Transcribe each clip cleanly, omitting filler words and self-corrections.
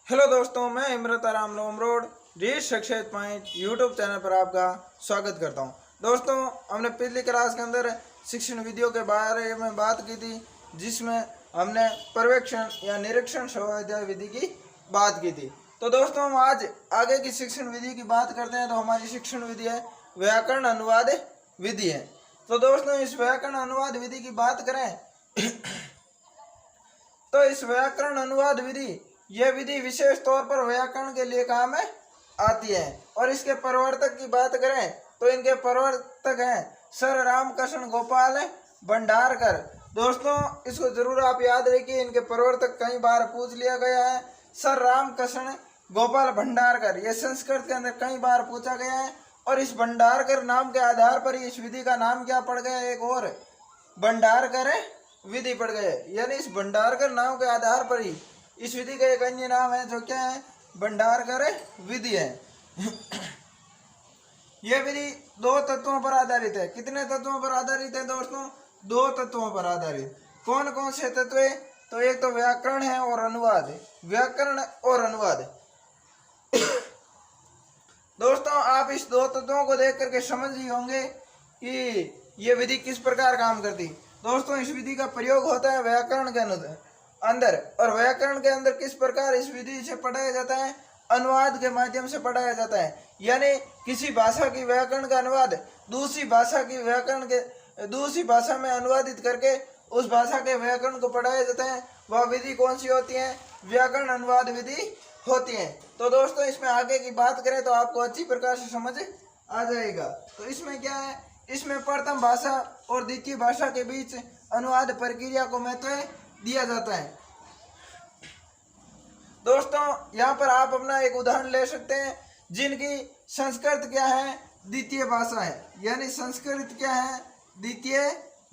Hello दोस्तों, मैं इमरत आराम road read success point YouTube channel पर आपका स्वागत करता हूं। दोस्तों, हमने पिछली क्लास के अंदर शिक्षण विधियों के बारे में बात की थी, जिसमें हमने पर्यवेक्षण या निरीक्षण स्वाध्याय विधि की बात की थी। तो दोस्तों, हम आज आगे की शिक्षण विधि की बात करते हैं। तो हमारी शिक्षण विधि है व्याकरण अनुवाद विधि है। तो दोस्तों, इस व्याकरण अनुवाद विधि की बात करें तो इस व्याकरण अनुवाद विधि यह विधि विशेष तौर पर व्याकरण के लिए काम में आती है। और इसके प्रवर्तक की बात करें तो इनके प्रवर्तक हैं सर रामकृष्ण गोपाल भंडारकर। दोस्तों, इसको जरूर आप याद रखिए, इनके प्रवर्तक कई बार पूछ लिया गया है। सर रामकृष्ण गोपाल भंडारकर, यह संस्कृत के अंदर कई बार पूछा गया है। और इस भंडारकर नाम के आधार पर इस विधि का नाम क्या पड़ गया, एक और भंडारकर विधि पड़ गए। यानी इस भंडारकर नाम के आधार पर ही इस विधि का एक अन्य नाम है, जो क्या है, भंडारकर विधि है। यह विधि दो तत्वों पर आधारित है। कितने तत्वों पर आधारित है दोस्तों? दो तत्वों पर आधारित। कौन कौन से तत्व है? तो एक तो व्याकरण है और अनुवाद है। व्याकरण और अनुवाद। दोस्तों, आप इस दो तत्वों को देख करके समझ ही होंगे कि यह विधि किस प्रकार काम करती। दोस्तों, इस विधि का प्रयोग होता है व्याकरण के अंदर, और व्याकरण के अंदर किस प्रकार इस विधि से पढ़ाया जाता है? अनुवाद के माध्यम से पढ़ाया जाता है। यानी किसी भाषा की व्याकरण का अनुवाद दूसरी भाषा की व्याकरण के दूसरी भाषा में अनुवादित करके उस भाषा के व्याकरण को पढ़ाया जाता है। वह विधि कौन सी होती है? व्याकरण अनुवाद विधि होती है। तो दोस्तों, इसमें आगे की बात करें तो आपको अच्छी प्रकार से समझ आ जाएगा। तो इसमें क्या है, इसमें प्रथम भाषा और द्वितीय भाषा के बीच अनुवाद प्रक्रिया को महत्व दिया जाता है। दोस्तों, यहाँ पर आप अपना एक उदाहरण ले सकते हैं, जिनकी संस्कृत क्या है, द्वितीय भाषा है। यानी संस्कृत क्या है, द्वितीय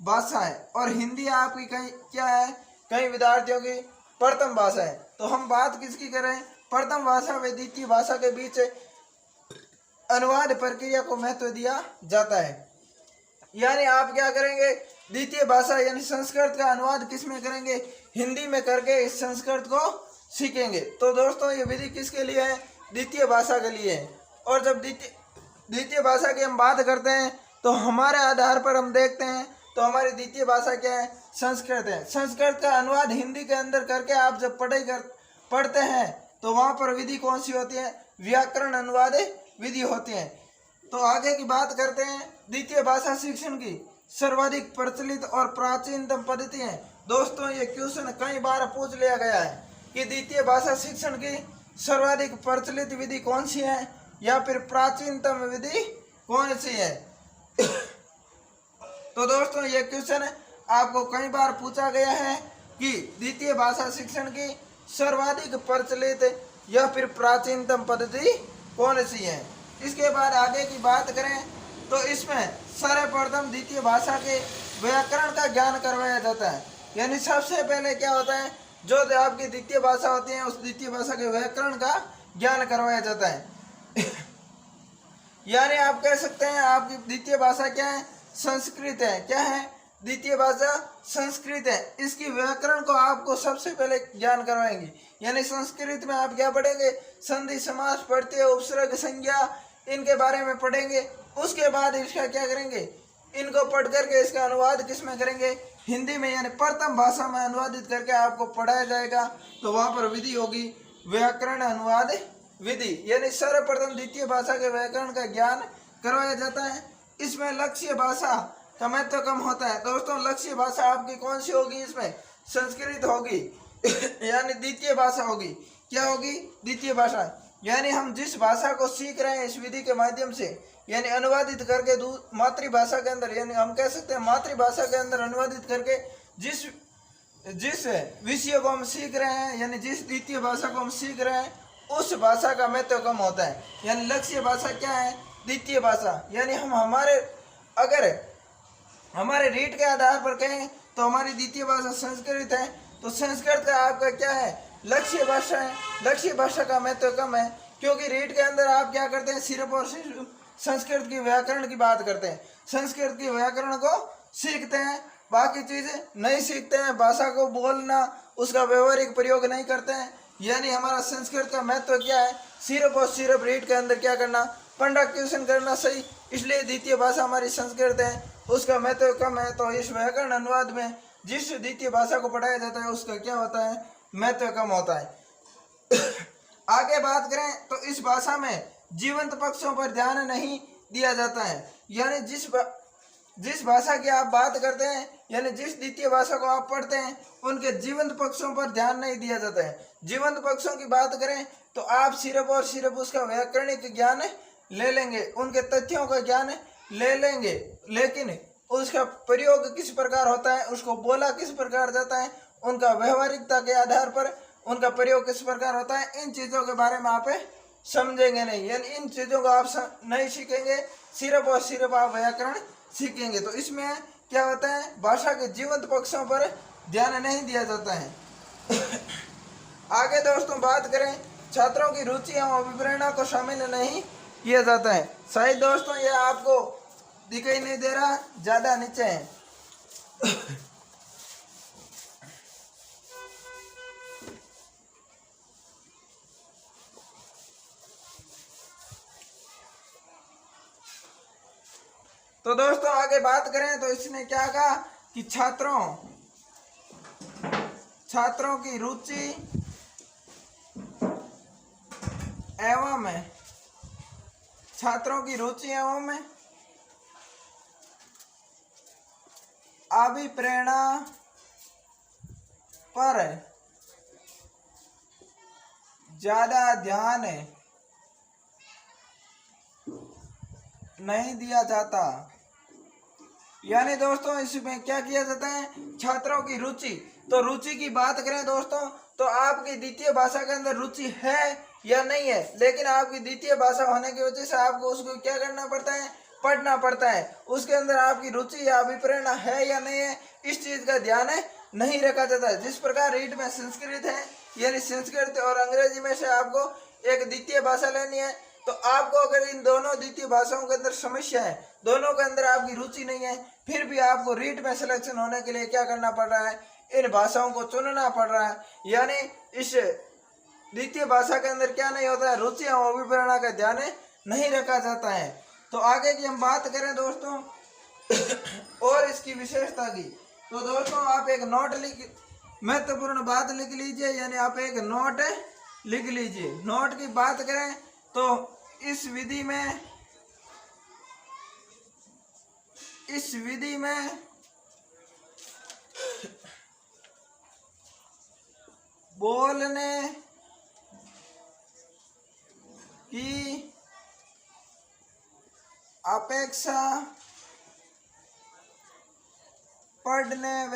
भाषा है। और हिंदी आपकी कई क्या है, कई विद्यार्थियों की प्रथम भाषा है। तो हम बात किसकी करें? प्रथम भाषा व द्वितीय भाषा के बीच अनुवाद प्रक्रिया को महत्व दिया जाता है। यानी आप क्या करेंगे, द्वितीय भाषा यानी संस्कृत का अनुवाद किस में करेंगे? हिंदी में करके इस संस्कृत को सीखेंगे। तो दोस्तों, ये विधि किसके लिए है? द्वितीय भाषा के लिए है। और जब द्वितीय भाषा की हम बात करते हैं तो हमारे आधार पर हम देखते हैं तो हमारी द्वितीय भाषा क्या है? संस्कृत है। संस्कृत का अनुवाद हिंदी के अंदर करके आप जब पढ़ते हैं तो वहाँ पर विधि कौन सी होती है? व्याकरण अनुवाद विधि होती है। तो आगे की बात करते हैं द्वितीय भाषा शिक्षण की सर्वाधिक प्रचलित और प्राचीनतम पद्धति है। दोस्तों, ये क्वेश्चन कई बार पूछ लिया गया है कि द्वितीय भाषा शिक्षण की सर्वाधिक प्रचलित विधि कौन सी है या फिर प्राचीनतम विधि कौन सी है। तो दोस्तों, ये क्वेश्चन आपको कई बार पूछा गया है कि द्वितीय भाषा शिक्षण की सर्वाधिक प्रचलित या फिर प्राचीनतम पद्धति कौन सी है। इसके बाद आगे की बात करें तो इसमें सर्वप्रथम द्वितीय भाषा के व्याकरण का ज्ञान करवाया जाता है। यानी सबसे पहले क्या होता है, जो आपकी द्वितीय भाषा होती है उस द्वितीय भाषा के व्याकरण का ज्ञान करवाया जाता है। यानी आप कह सकते हैं आपकी द्वितीय भाषा क्या है? संस्कृत है। क्या है? द्वितीय भाषा संस्कृत है। इसकी व्याकरण को आपको सबसे पहले ज्ञान करवाएंगे। यानी संस्कृत में आप क्या पढ़ेंगे? संधि, समास, प्रत्यय, उपसर्ग, संज्ञा, इनके बारे में पढ़ेंगे। उसके बाद इसका क्या करेंगे, इनको पढ़ करके इसका अनुवाद किस में करेंगे? हिंदी में, यानी प्रथम भाषा में अनुवादित करके आपको पढ़ाया जाएगा। तो वहाँ पर विधि होगी व्याकरण अनुवाद विधि। यानी सर्वप्रथम द्वितीय भाषा के व्याकरण का ज्ञान करवाया जाता है। इसमें लक्ष्य भाषा का महत्व कम होता है। दोस्तों, लक्ष्य भाषा आपकी कौन सी होगी? इसमें संस्कृत होगी। यानी द्वितीय भाषा होगी। क्या होगी? द्वितीय भाषा। यानी हम जिस भाषा को सीख रहे हैं इस विधि के माध्यम से, यानी अनुवादित करके मातृभाषा के अंदर, यानी हम कह सकते हैं मातृभाषा के अंदर अनुवादित करके जिस विषय को हम सीख रहे हैं, यानी जिस द्वितीय भाषा को हम सीख रहे हैं उस भाषा का महत्व कम होता है। यानी लक्ष्य भाषा क्या है? द्वितीय भाषा। यानी हम अगर हमारे रीट के आधार पर कहें तो हमारी द्वितीय भाषा संस्कृत है। तो संस्कृत का आपका क्या है? लक्ष्य भाषा है। लक्ष्य भाषा का महत्व कम है, क्योंकि रीट के अंदर आप क्या करते हैं? सिर्फ और सिर्फ संस्कृत की व्याकरण की बात करते हैं। संस्कृत की व्याकरण को सीखते हैं, बाकी चीजें नहीं सीखते हैं। भाषा को बोलना, उसका व्यवहारिक प्रयोग नहीं करते हैं। यानी हमारा संस्कृत का महत्व क्या है, सिर्फ और सिर्फ रीड के अंदर क्या करना, पंडक्यूशन करना सही। इसलिए द्वितीय भाषा हमारी संस्कृत है, उसका महत्व कम है। तो इस व्याकरण अनुवाद में जिस द्वितीय भाषा को पढ़ाया जाता है उसका क्या होता है, महत्व कम होता है। आगे बात करें तो इस भाषा में जीवंत पक्षों पर ध्यान नहीं दिया जाता है। यानी जिस भाषा की आप बात करते हैं, यानी जिस द्वितीय भाषा को आप पढ़ते हैं, उनके जीवंत पक्षों पर ध्यान नहीं दिया जाता है। जीवंत पक्षों की बात करें तो आप सिर्फ और सिर्फ उसका व्याकरणिक ज्ञान ले लेंगे, उनके तथ्यों का ज्ञान ले लेंगे, लेकिन उसका प्रयोग किस प्रकार होता है, उसको बोला किस प्रकार जाता है, उनका व्यवहारिकता के आधार पर उनका प्रयोग किस प्रकार होता है, इन चीज़ों के बारे में आप समझेंगे नहीं। यानी इन चीज़ों को आप नहीं सीखेंगे, सिर्फ और सिर्फ आप व्याकरण सीखेंगे। तो इसमें क्या होता है, भाषा के जीवंत पक्षों पर ध्यान नहीं दिया जाता है। आगे दोस्तों बात करें, छात्रों की रुचि एवं अभिप्रेरणा को शामिल नहीं किया जाता है। शायद दोस्तों यह आपको दिखाई नहीं दे रहा, ज़्यादा नीचे है। तो दोस्तों आगे बात करें तो इसने क्या कहा कि छात्रों की रुचि एवं अभिप्रेरणा पर ज्यादा ध्यान नहीं दिया जाता। यानी दोस्तों इसमें क्या किया जाता है, छात्रों की रुचि। तो रुचि की बात करें दोस्तों तो आपकी द्वितीय भाषा के अंदर रुचि है या नहीं है, लेकिन आपकी द्वितीय भाषा होने की वजह से आपको उसको क्या करना पड़ता है, पढ़ना पड़ता है। उसके अंदर आपकी रुचि या अभिप्रेरणा है या नहीं है, इस चीज का ध्यान नहीं रखा जाता है। जिस प्रकार रीड में संस्कृत है, यानी संस्कृत और अंग्रेजी में से आपको एक द्वितीय भाषा लेनी है, तो आपको अगर इन दोनों द्वितीय भाषाओं के अंदर समस्या है, दोनों के अंदर आपकी रुचि नहीं है, फिर भी आपको रीड में सिलेक्शन होने के लिए क्या करना पड़ रहा है, इन भाषाओं को चुनना पड़ रहा है। यानी इस द्वितीय भाषा के अंदर क्या नहीं होता है, रुचि और अभिप्रेरणा का ध्यान नहीं रखा जाता है। तो आगे की हम बात करें दोस्तों और इसकी विशेषता की, तो दोस्तों आप एक नोट महत्वपूर्ण बात लिख लीजिए, यानी आप एक नोट लिख लीजिए। नोट की बात करें तो इस विधि में बोलने की अपेक्षा पढ़ने व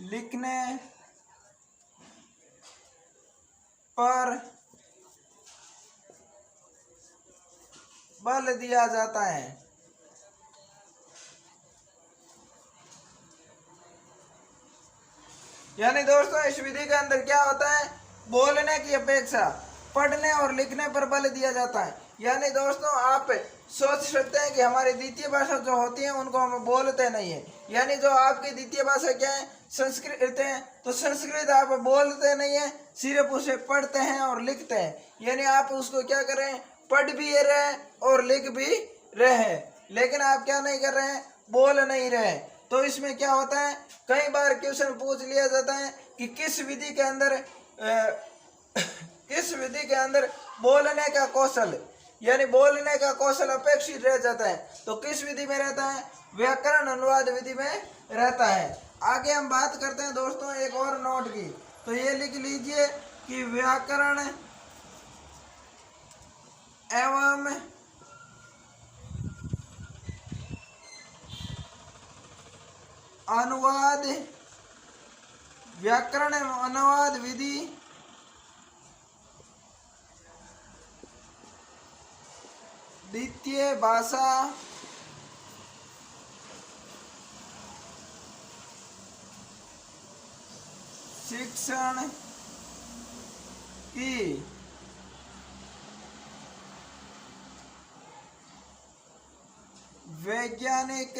लिखने पर बल दिया जाता है। यानी दोस्तों इस विधि के अंदर क्या होता है, बोलने की अपेक्षा पढ़ने और लिखने पर बल दिया जाता है। यानी दोस्तों आप सोच सकते हैं कि हमारी द्वितीय भाषा जो होती है उनको हम बोलते नहीं है, यानी जो आपकी द्वितीय भाषा क्या है, संस्कृत है, तो संस्कृत आप बोलते नहीं है, सिर्फ उसे पढ़ते हैं और लिखते हैं। यानी आप उसको क्या कर रहे हैं, पढ़ भी रहे हैं और लिख भी रहे हैं, लेकिन आप क्या नहीं कर रहे हैं, बोल नहीं रहे। तो इसमें क्या होता है, कई बार क्वेश्चन पूछ लिया जाता है कि किस विधि के अंदर बोलने का कौशल, यानी बोलने का कौशल अपेक्षित रह जाता है, तो किस विधि में रहता है, व्याकरण अनुवाद विधि में रहता है। आगे हम बात करते हैं दोस्तों एक और नोट की, तो ये लिख लीजिए कि व्याकरण एवं अनुवाद, व्याकरण एवं अनुवाद विधि द्वितीय भाषा शिक्षण की वैज्ञानिक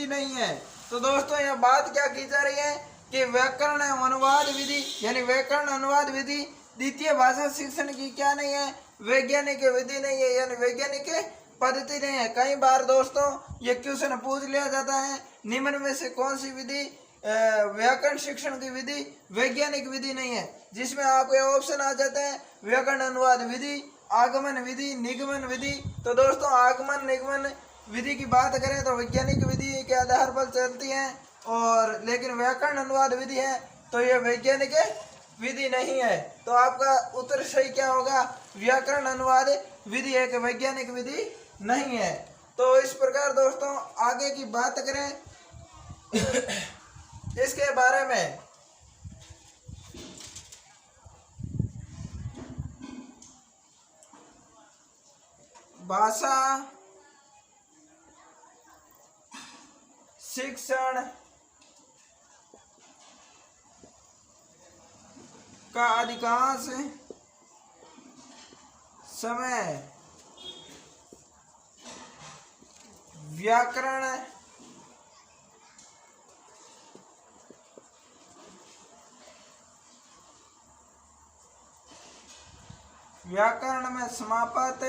नहीं है। तो दोस्तों यह बात क्या की जा रही है कि व्याकरण अनुवाद विधि यानी व्याकरण अनुवाद विधि द्वितीय भाषा शिक्षण की क्या नहीं है, वैज्ञानिक विधि नहीं है, यानी वैज्ञानिक पद्धति नहीं है। कई बार दोस्तों ये क्वेश्चन पूछ लिया जाता है, निम्न में से कौन सी विधि व्याकरण शिक्षण की विधि वैज्ञानिक विधि नहीं है, जिसमें आपको ये ऑप्शन आ जाते हैं व्याकरण अनुवाद विधि, आगमन विधि, निगमन विधि। तो दोस्तों आगमन निगमन विधि की बात करें तो वैज्ञानिक विधि के आधार पर चलती है, और लेकिन व्याकरण अनुवाद विधि है तो ये वैज्ञानिक विधि नहीं है। तो आपका उत्तर सही क्या होगा, व्याकरण अनुवाद विधि एक वैज्ञानिक विधि नहीं है। तो इस प्रकार दोस्तों आगे की बात करें इसके बारे में, भाषा शिक्षण का अधिकांश समय व्याकरण में समाप्त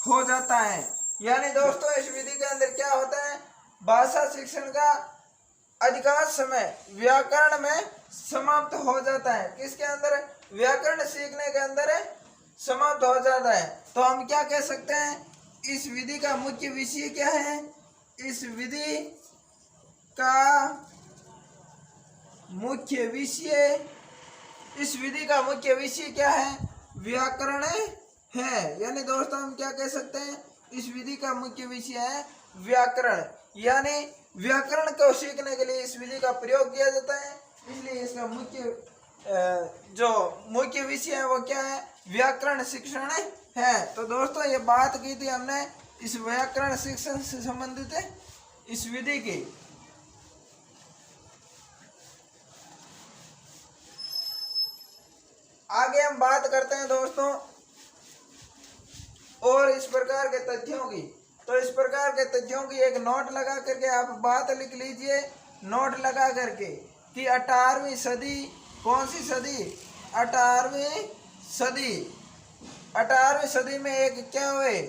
हो जाता है। यानी दोस्तों इस विधि के अंदर क्या होता है, भाषा शिक्षण का अधिकांश समय व्याकरण में समाप्त हो जाता है। किसके अंदर, व्याकरण सीखने के अंदर समाप्त हो जाता है। तो हम क्या कह सकते हैं, इस विधि का मुख्य विषय क्या है, इस विधि का मुख्य विषय, इस विधि का मुख्य विषय क्या है, व्याकरण है। यानी दोस्तों हम क्या कह सकते हैं, इस विधि का मुख्य विषय है व्याकरण, यानी व्याकरण को सीखने के लिए इस विधि का प्रयोग किया जाता है, इसलिए इसका जो मुख्य विषय है वो क्या है, व्याकरण शिक्षण है। तो दोस्तों ये बात की थी हमने इस व्याकरण शिक्षण से संबंधित इस विधि की। आगे हम बात करते हैं दोस्तों और इस प्रकार के तथ्यों की। तो इस प्रकार के तथ्यों की एक नोट लगा करके आप बात लिख लीजिए, नोट लगा करके कि 18वीं सदी, कौन सी सदी, 18वीं सदी, 18वीं सदी में एक क्या हुए,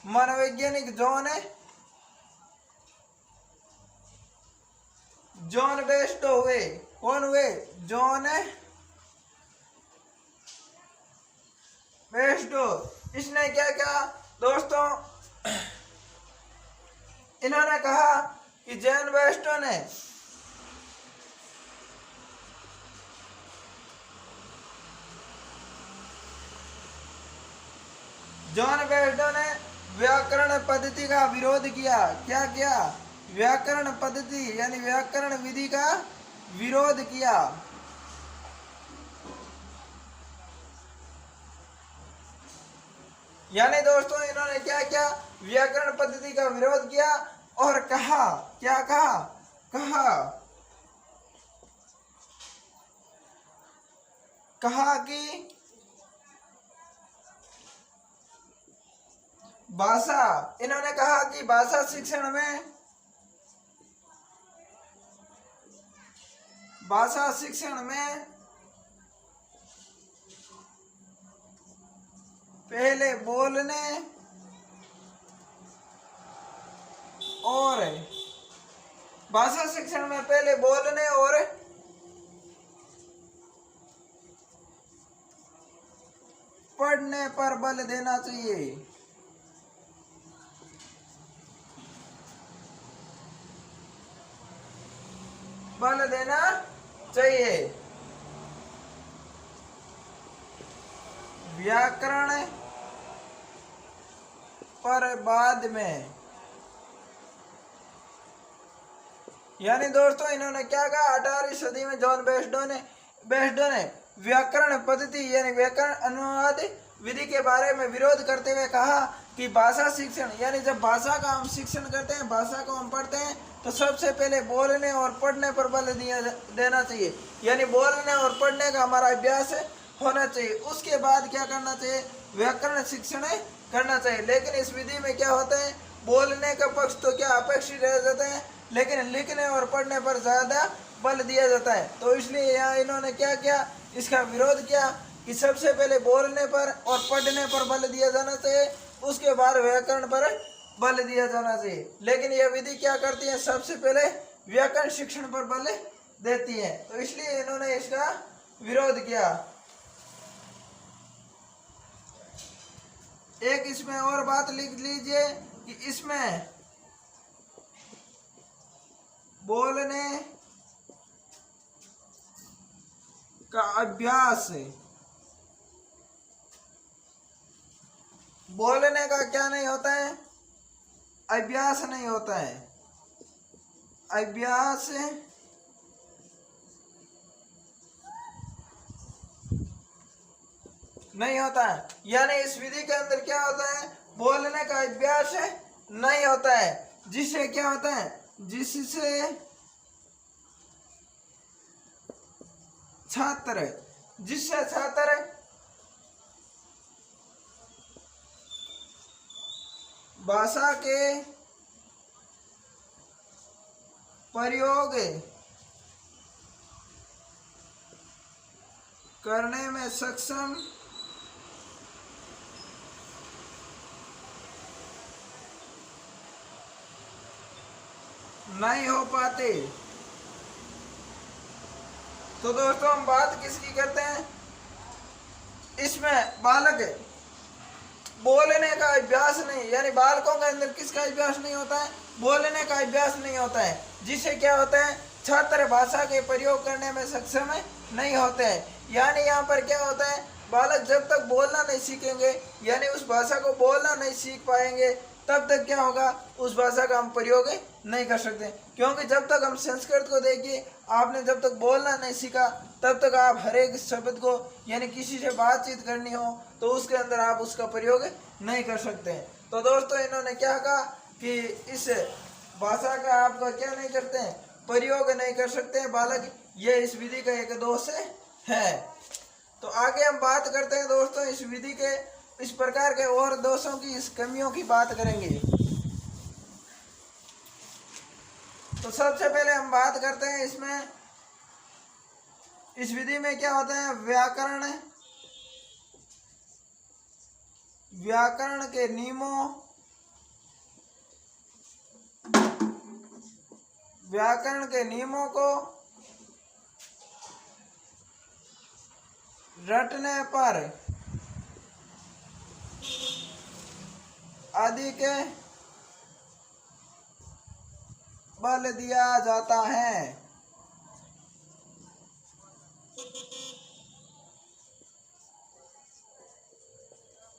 मनोवैज्ञानिक जॉन बेस्टो हुए। कौन हुए, जॉन बेस्टो। इसने क्या कहा दोस्तों, इन्होंने कहा कि जॉन बेस्टो ने व्याकरण पद्धति का विरोध किया। क्या किया, व्याकरण पद्धति यानी व्याकरण विधि का विरोध किया। यानी दोस्तों इन्होंने क्या किया, व्याकरण पद्धति का विरोध किया और कहा, क्या कहा कि भाषा, इन्होंने कहा कि भाषा शिक्षण में पहले बोलने और भाषा शिक्षण में पहले बोलने और पढ़ने पर बल देना चाहिए। बल देना चाहिए। व्याकरण पर बाद में, यानी दोस्तों इन्होंने क्या कहा, 18वीं सदी में जॉन बेस्टो ने व्याकरण पद्धति यानी व्याकरण अनुवाद विधि के बारे में विरोध करते हुए कहा कि भाषा शिक्षण यानी जब भाषा का हम शिक्षण करते हैं, भाषा को हम पढ़ते हैं तो सबसे पहले बोलने और पढ़ने पर बल देना चाहिए। यानी बोलने और पढ़ने का हमारा अभ्यास होना चाहिए, उसके बाद क्या करना चाहिए, व्याकरण शिक्षण करना चाहिए। लेकिन इस विधि में क्या होता है, बोलने का पक्ष तो क्या अपेक्षित रह जाता है, लेकिन लिखने और पढ़ने पर ज्यादा बल दिया जाता है। तो इसलिए यहाँ इन्होंने क्या किया, इसका विरोध किया कि सबसे पहले बोलने पर और पढ़ने पर बल दिया जाना चाहिए, उसके बाद व्याकरण पर बल दिया जाना चाहिए। लेकिन यह विधि क्या करती है, सबसे पहले व्याकरण शिक्षण पर बल देती है। तो इसलिए इन्होंने इसका विरोध किया। एक इसमें और बात लिख लीजिए कि इसमें बोलने का अभ्यास, बोलने का क्या नहीं होता है, अभ्यास नहीं होता है, अभ्यास नहीं होता है। यानी इस विधि के अंदर क्या होता है, बोलने का अभ्यास नहीं होता है। जिससे क्या होता है, जिससे छात्र भाषा के प्रयोग करने में सक्षम नहीं हो पाते। तो दोस्तों हम बात किसकी करते हैं, इसमें बालक बोलने का अभ्यास नहीं, यानी बालकों के अंदर किसका अभ्यास नहीं होता है, बोलने का अभ्यास नहीं होता है। जिससे क्या होता है, छात्र भाषा के प्रयोग करने में सक्षम नहीं होते हैं। यानी यहाँ पर क्या होता है, बालक जब तक बोलना नहीं सीखेंगे, यानी उस भाषा को बोलना नहीं सीख पाएंगे, तब तक क्या होगा, उस भाषा का हम प्रयोग नहीं कर सकते। क्योंकि जब तक हम संस्कृत को देखिए, आपने जब तक बोलना नहीं सीखा, तब तक आप हर एक शब्द को, यानी किसी से बातचीत करनी हो तो उसके अंदर आप उसका प्रयोग नहीं कर सकते। तो दोस्तों इन्होंने क्या कहा कि इस भाषा का आपका क्या नहीं करते हैं, प्रयोग नहीं कर सकते हैं बालक, ये इस विधि का एक दोष है। तो आगे हम बात करते हैं दोस्तों इस विधि के इस प्रकार के और दोषों की, इस कमियों की बात करेंगे। तो सबसे पहले हम बात करते हैं इसमें, इस विधि में क्या होता है, व्याकरण के नियमों, व्याकरण के नियमों को रटने पर अधिक बल दिया जाता है।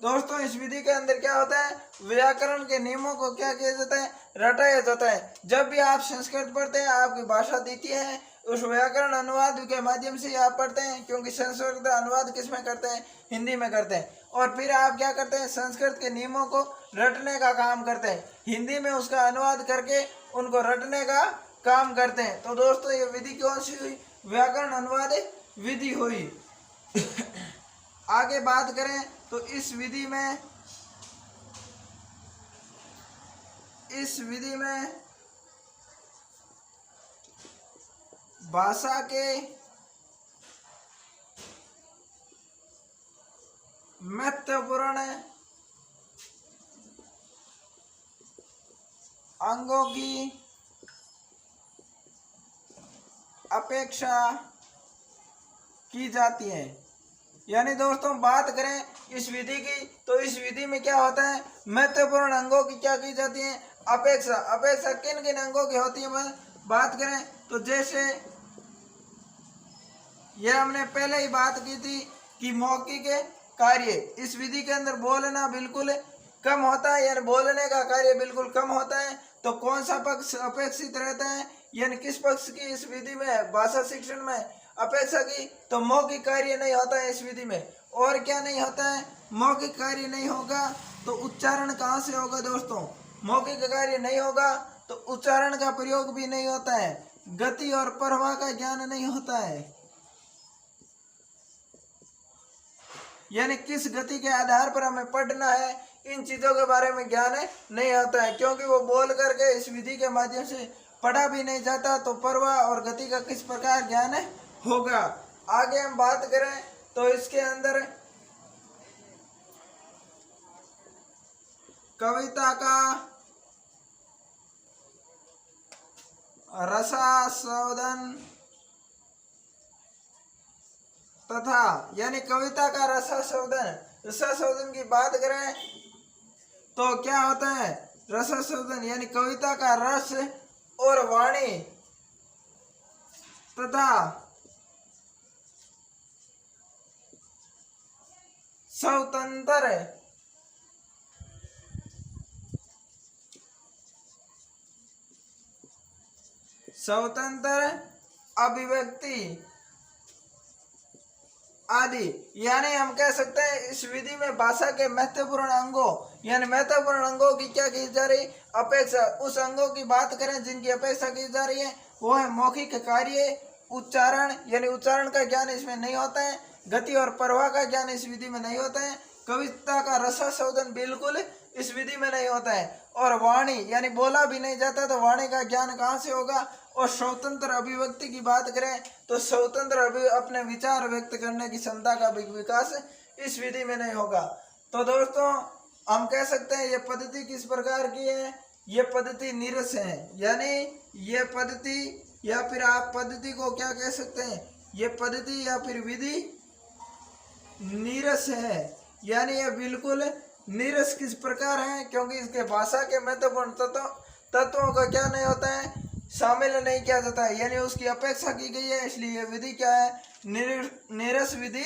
दोस्तों इस विधि के अंदर क्या होता है, व्याकरण के नियमों को क्या किया जाता है, रटाया जाता है। जब भी आप संस्कृत पढ़ते हैं, आपकी भाषा द्वितीय है, उस व्याकरण अनुवाद के माध्यम से आप पढ़ते हैं, क्योंकि संस्कृत अनुवाद किस में करते हैं, हिंदी में करते हैं। और फिर आप क्या करते हैं, संस्कृत के नियमों को रटने का काम करते हैं, हिंदी में उसका अनुवाद करके उनको रटने का काम करते हैं। तो दोस्तों ये विधि कौन सी हुई, व्याकरण अनुवाद विधि हुई। आगे बात करें तो इस विधि में भाषा के महत्वपूर्ण अंगों की अपेक्षा की जाती है। यानी दोस्तों बात करें इस विधि की, तो इस विधि में क्या होता है, महत्वपूर्ण अंगों की क्या की जाती है, अपेक्षा। अपेक्षा किन किन अंगों की होती है, मैं बात करें तो जैसे ये हमने पहले ही बात की थी कि मौखिक कार्य, इस विधि के अंदर बोलना बिल्कुल कम होता है, यानी बोलने का कार्य बिल्कुल कम होता है। तो कौन सा पक्ष अपेक्षित रहता है, यानी किस पक्ष की इस विधि में, भाषा शिक्षण में अपेक्षा की, तो मौखिक कार्य नहीं होता है इस विधि में। और क्या नहीं होता है, मौखिक कार्य नहीं होगा तो उच्चारण कहाँ से होगा दोस्तों, मौखिक कार्य नहीं होगा तो उच्चारण का प्रयोग भी नहीं होता है, गति और प्रवाह का ज्ञान नहीं होता है, यानी किस गति के आधार पर हमें पढ़ना है, इन चीजों के बारे में ज्ञान नहीं होता है, क्योंकि वो बोल करके इस विधि के माध्यम से पढ़ा भी नहीं जाता, तो प्रवाह और गति का किस प्रकार ज्ञान होगा। आगे हम बात करें तो इसके अंदर कविता का रसास्वादन तथा यानी कविता का रसास्वादन की बात करें तो क्या होता है। रसास्वादन यानी कविता का रस और वाणी तथा स्वतंत्र अभिव्यक्ति आदि, यानी हम कह सकते हैं इस विधि में भाषा के महत्वपूर्ण अंगों यानी महत्वपूर्ण अंगों की क्या की जा रही अपेक्षा। उस अंगों की बात करें जिनकी अपेक्षा की जा रही है वो है मौखिक कार्य, उच्चारण यानी उच्चारण का ज्ञान इसमें नहीं होता है, गति और प्रवाह का ज्ञान इस विधि में नहीं होता है, कविता का रसास्वादन बिल्कुल इस विधि में नहीं होता है, और वाणी यानी बोला भी नहीं जाता तो वाणी का ज्ञान कहाँ से होगा। और स्वतंत्र अभिव्यक्ति की बात करें तो स्वतंत्र अपने विचार व्यक्त करने की क्षमता का विकास इस विधि में नहीं होगा। तो दोस्तों हम कह सकते हैं ये पद्धति किस प्रकार की है, ये पद्धति नीरस है, यानी ये पद्धति या फिर आप पद्धति को क्या कह सकते हैं, ये पद्धति या फिर विधि नीरस है, यानी ये बिल्कुल नीरस किस प्रकार है, क्योंकि इसके भाषा के महत्वपूर्ण तत्वों का क्या नहीं होता है, शामिल नहीं किया जाता है, यानी उसकी अपेक्षा की गई है, इसलिए विधि क्या है, नीरस विधि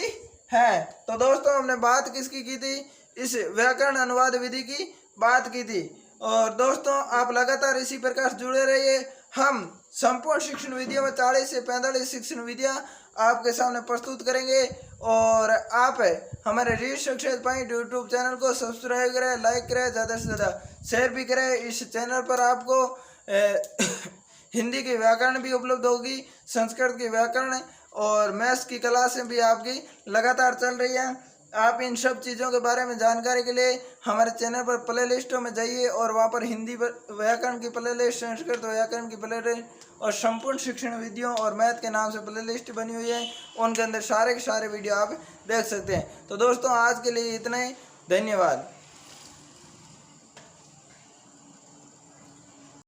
है। तो दोस्तों हमने बात किसकी की थी, इस व्याकरण अनुवाद विधि की बात की थी। और दोस्तों आप लगातार इसी प्रकार जुड़े रहिए, हम संपूर्ण शिक्षण विधियों में 40 से 45 शिक्षण विधियां आपके सामने प्रस्तुत करेंगे। और आप हमारे read success point YouTube channel को सब्सक्राइब करें, लाइक करें, ज़्यादा से ज़्यादा शेयर भी करें। इस चैनल पर आपको हिंदी की व्याकरण भी उपलब्ध होगी, संस्कृत की व्याकरण और मैथ्स की क्लासें भी आपकी लगातार चल रही हैं। आप इन सब चीज़ों के बारे में जानकारी के लिए हमारे चैनल पर प्ले लिस्टों में जाइए और वहाँ पर हिंदी व्याकरण की प्ले लिस्ट, संस्कृत व्याकरण की प्ले लिस्ट और संपूर्ण शिक्षण विधियों और मैथ के नाम से प्ले लिस्ट बनी हुई है, उनके अंदर सारे के सारे वीडियो आप देख सकते हैं। तो दोस्तों आज के लिए इतना ही, धन्यवाद।